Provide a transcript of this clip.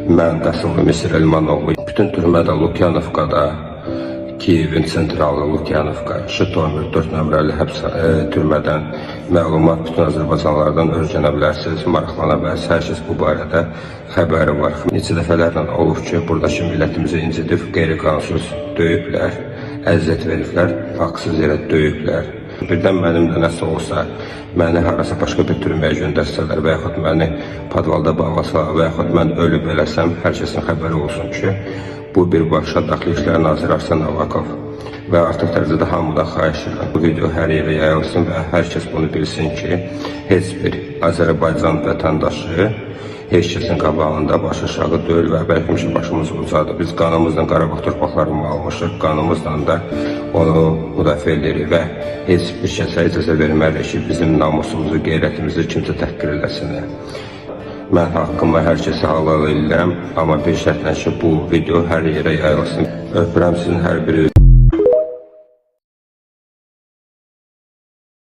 Mən Qasımlı Misir Elmanoğlu, bütün türmədə Lukyanovkada, Kiyevin sentralı Lukyanovka, Şitomir 4 nömrəli türmədən məlumat bütün Azərbaycanlardan öyrənə bilərsiniz, maraqlana bilərsiniz. Hər kəs bu barədə xəbəri var. Neçə dəfələrlə olub ki, buradakı millətimizi incidib, qeyri-qanunsuz döyüblər, əziyyət veriblər, haqsız yerə döyüblər. Birdən mənim də nəsə olsa, məni harasa başqa bir türməyə göndərsələr və yaxud məni podvalda bağlasalar və yaxud mən ölüb eləsəm, hər kəsin xəbəri olsun ki, bu birbaşa Daxili İşlər Naziri Arsen Avakov və artıq dərəcədə hamıdan xahiş edirəm. Bu video hər yerə yayılsın və hər kəs bunu bilsin ki, heç bir Azərbaycan vətəndaşı heç kəsin qabağında başı aşağı deyil və bəlkə başımız ucadır. Biz qanımızla Qarabağ torpaqlarını almışıq, qanımızla da onu müdafiə edirik və heç bir kəsə icazə vermərik ki, bizim namusumuzu, qeyrətimizi kimsə təhqir eləsin. Mən haqqımı hər kəsə halal edirəm, amma bir şərtlə ki, bu video hər yerə yayılsın. Öpürəm sizin hər birinizi.